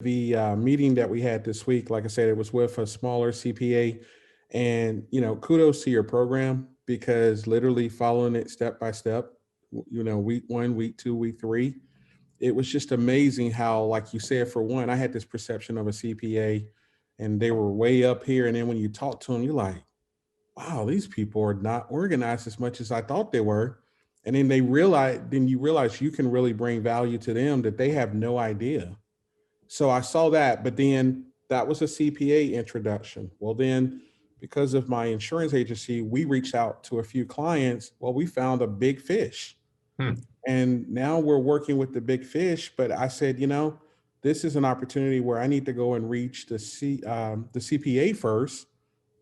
the meeting that we had this week, like I said, it was with a smaller CPA. And, kudos to your program because literally following it step by step, week one, week two, week three, it was just amazing how, like you said, for one, I had this perception of a CPA and they were way up here. And then when you talk to them, you're like, wow, these people are not organized as much as I thought they were. And then you realize you can really bring value to them that they have no idea. So I saw that, but then that was a CPA introduction. Well, then because of my insurance agency, we reached out to a few clients. Well, we found a big fish. Hmm. And now we're working with the big fish. But I said, this is an opportunity where I need to go and reach the CPA first,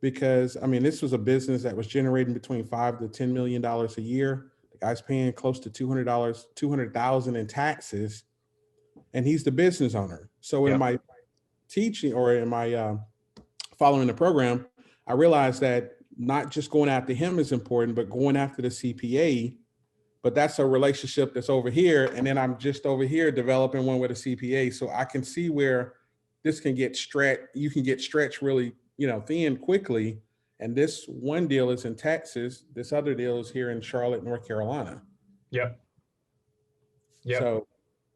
because I mean, this was a business that was generating between $5 to $10 million a year. The guy's paying close to $200, 200,000 in taxes, and he's the business owner. So in Yep. my teaching or in my following the program, I realized that not just going after him is important, but going after the CPA. But that's a relationship that's over here, and then I'm just over here developing one with a CPA. So I can see where this can get stretched. You can get stretched really, thin quickly. And this one deal is in Texas. This other deal is here in Charlotte, North Carolina. Yep. Yep. So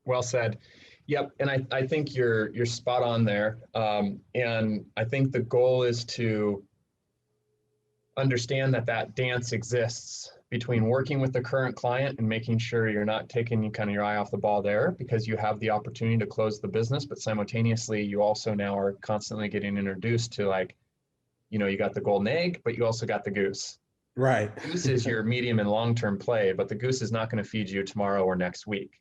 Well said. Yep. And I think you're spot on there. And I think the goal is to understand that that dance exists between working with the current client and making sure you're not taking kind of your eye off the ball there, because you have the opportunity to close the business, but simultaneously you also now are constantly getting introduced to, like, you got the golden egg, but you also got the goose. right. Goose is your medium and long-term play, but the goose is not going to feed you tomorrow or next week.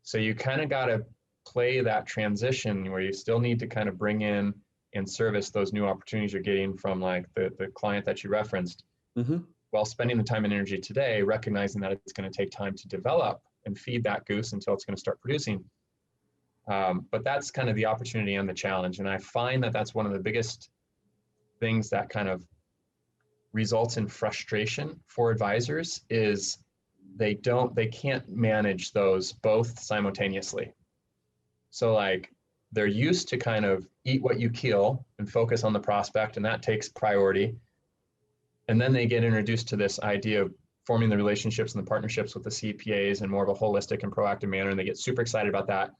So you kind of got to play that transition where you still need to kind of bring in and service those new opportunities you're getting from, like, the client that you referenced, Mm-hmm. while spending the time and energy today, recognizing that it's going to take time to develop and feed that goose until it's going to start producing. But that's kind of the opportunity and the challenge. And I find that that's one of the biggest things that kind of results in frustration for advisors is they can't manage those both simultaneously. So, like, they're used to kind of eat what you kill and focus on the prospect, and that takes priority. And then they get introduced to this idea of forming the relationships and the partnerships with the CPAs in more of a holistic and proactive manner, and they get super excited about that.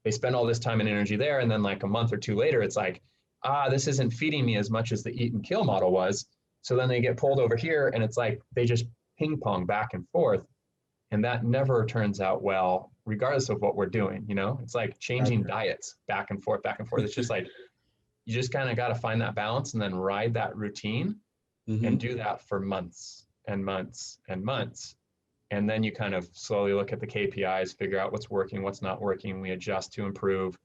They spend all this time and energy there, and then, like, a month or two later, it's like, this isn't feeding me as much as the eat and kill model was. So then they get pulled over here, and it's like they just ping pong back and forth. And that never turns out well, regardless of what we're doing. It's like changing diets back and forth, back and forth. It's just like, you just kind of got to find that balance and then ride that routine and do that for months and months and months. And then you kind of slowly look at the KPIs, figure out what's working, what's not working. We adjust to improve.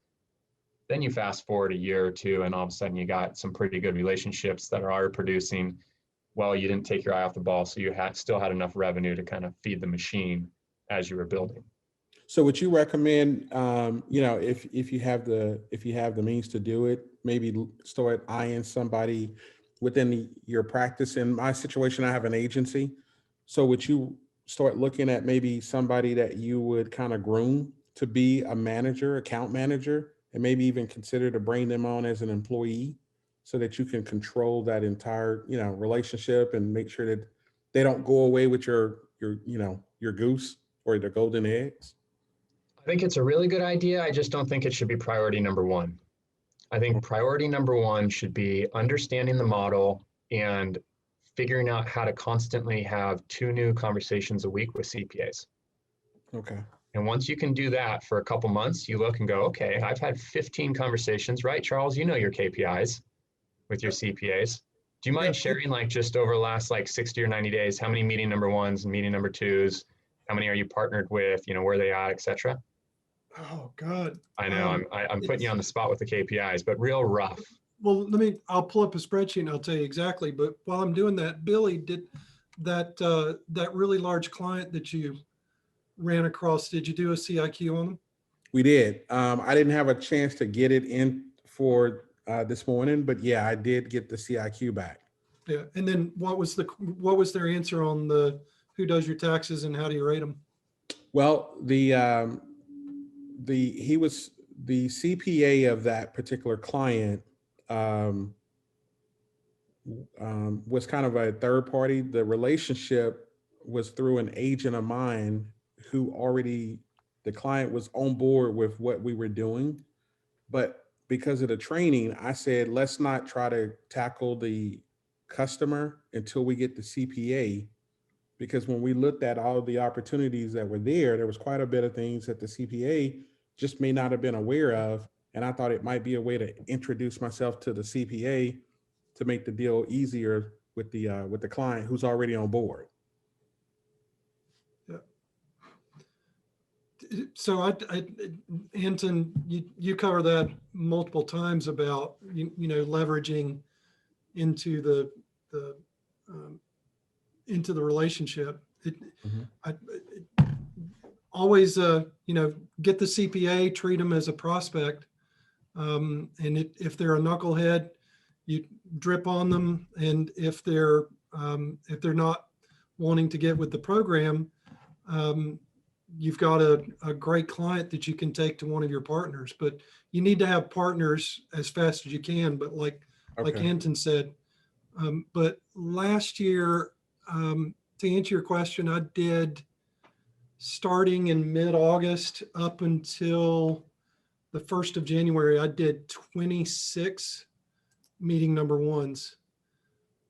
Then you fast forward a year or two, and all of a sudden you got some pretty good relationships that are producing. Well, you didn't take your eye off the ball, so you still had enough revenue to kind of feed the machine as you were building. So would you recommend, if you have the means to do it, maybe start eyeing somebody within your practice? In my situation, I have an agency. So would you start looking at maybe somebody that you would kind of groom to be a manager, account manager, and maybe even consider to bring them on as an employee so that you can control that entire, relationship and make sure that they don't go away with your goose or the golden eggs? I think it's a really good idea. I just don't think it should be priority number one. I think priority number one should be understanding the model and figuring out how to constantly have 2 new conversations a week with CPAs. Okay. And once you can do that for a couple months, you look and go, okay, I've had 15 conversations, right, Charles? You know your KPIs with your CPAs. Do you mind sharing, like, just over the last, like, 60 or 90 days, how many meeting number ones and meeting number twos, how many are you partnered with, where they at, et cetera? Oh God. I know I'm putting you on the spot with the KPIs, but real rough. Well, I'll pull up a spreadsheet and I'll tell you exactly. But while I'm doing that, Billy, did that really large client that you ran across, did you do a CIQ on them? We did. I didn't have a chance to get it in for this morning, but yeah, I did get the CIQ back. Yeah. And then what was their answer on the who does your taxes and how do you rate them? Well, he was the CPA of that particular client um, was kind of a third party. The relationship was through an agent of mine who already, the client was on board with what we were doing. But because of the training, I said, let's not try to tackle the customer until we get the CPA. Because when we looked at all of the opportunities that were there was quite a bit of things that the CPA just may not have been aware of. And I thought it might be a way to introduce myself to the CPA to make the deal easier with the client who's already on board. Yeah. So Anton, you cover that multiple times about, leveraging into the into the relationship. Mhm. I always, get the CPA, treat them as a prospect. And if they're a knucklehead, you drip on them. And if they're not wanting to get with the program, you've got a great client that you can take to one of your partners. But you need to have partners as fast as you can. But like Okay. Anton said, but last year, to answer your question, I did, starting in mid-August up until the 1st of January, I did 26 meeting number ones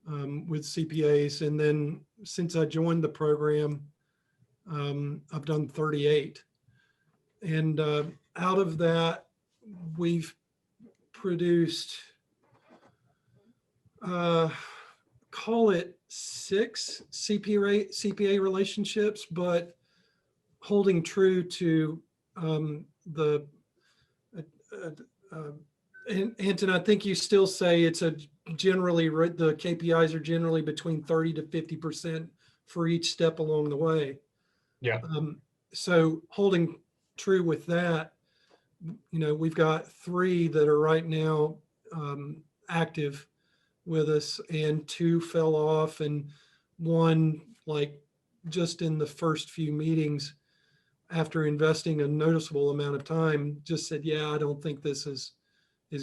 with CPAs. And then since I joined the program, I've done 38. And out of that, we've produced, call it 6 CPA relationships, but holding true to the, and Anton, I think you still say it's generally, the KPIs are generally between 30 to 50% for each step along the way. Yeah. So holding true with that, we've got 3 that are right now active with us, and 2 fell off, and 1, like, just in the first few meetings after investing a noticeable amount of time, just said, yeah, I don't think this is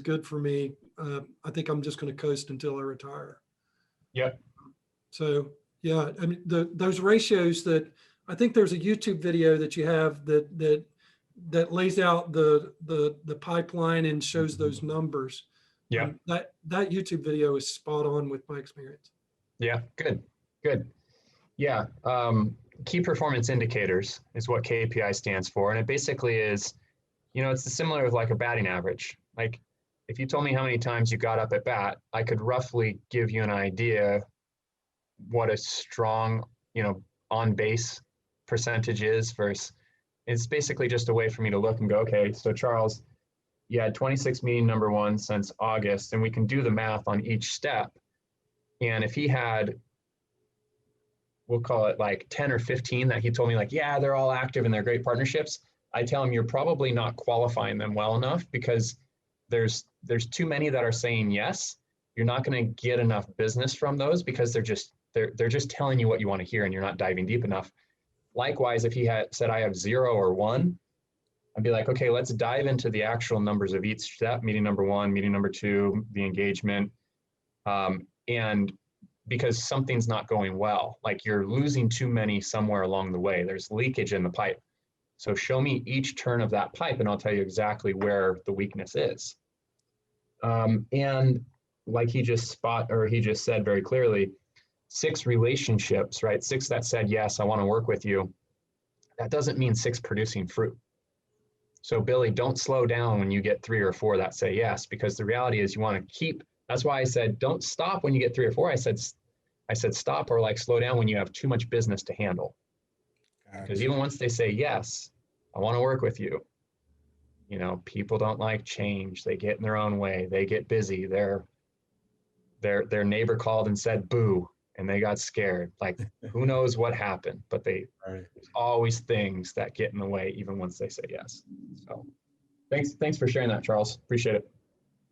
good for me. I think I'm just going to coast until I retire. Yep. So yeah, I mean, those ratios, that I think there's a YouTube video that you have that lays out the pipeline and shows those numbers. Yeah. That YouTube video is spot on with my experience. Yeah. Good. Yeah. Key performance indicators is what KPI stands for. And it basically is, it's similar with like a batting average. Like, if you told me how many times you got up at bat, I could roughly give you an idea what a strong, on base percentage is versus, it's basically just a way for me to look and go, okay, so Charles, you had 26 meeting number one since August, and we can do the math on each step. And if he had, we'll call it like 10 or 15 that he told me like, yeah, they're all active and they're great partnerships, I tell him you're probably not qualifying them well enough, because there's too many that are saying yes. You're not going to get enough business from those, because they're just telling you what you want to hear and you're not diving deep enough. Likewise, if he had said I have 0 or 1, I'd be like, okay, let's dive into the actual numbers of each step, meeting number 1, meeting number 2, the engagement. And because something's not going well, like you're losing too many somewhere along the way, there's leakage in the pipe. So show me each turn of that pipe and I'll tell you exactly where the weakness is. And like he just said very clearly, 6 relationships, right? 6 that said, yes, I want to work with you. That doesn't mean 6 producing fruit. So Billy, don't slow down when you get 3 or 4 that say yes, because the reality is you want to keep, that's why I said, don't stop when you get 3 or 4. I said, stop or like slow down when you have too much business to handle. Because even once they say, yes, I want to work with you, people don't like change. They get in their own way. They get busy. Their neighbor called and said, boo, and they got scared. Like, who knows what happened, but there's always things that get in the way, even once they say yes. So thanks for sharing that, Charles. Appreciate it.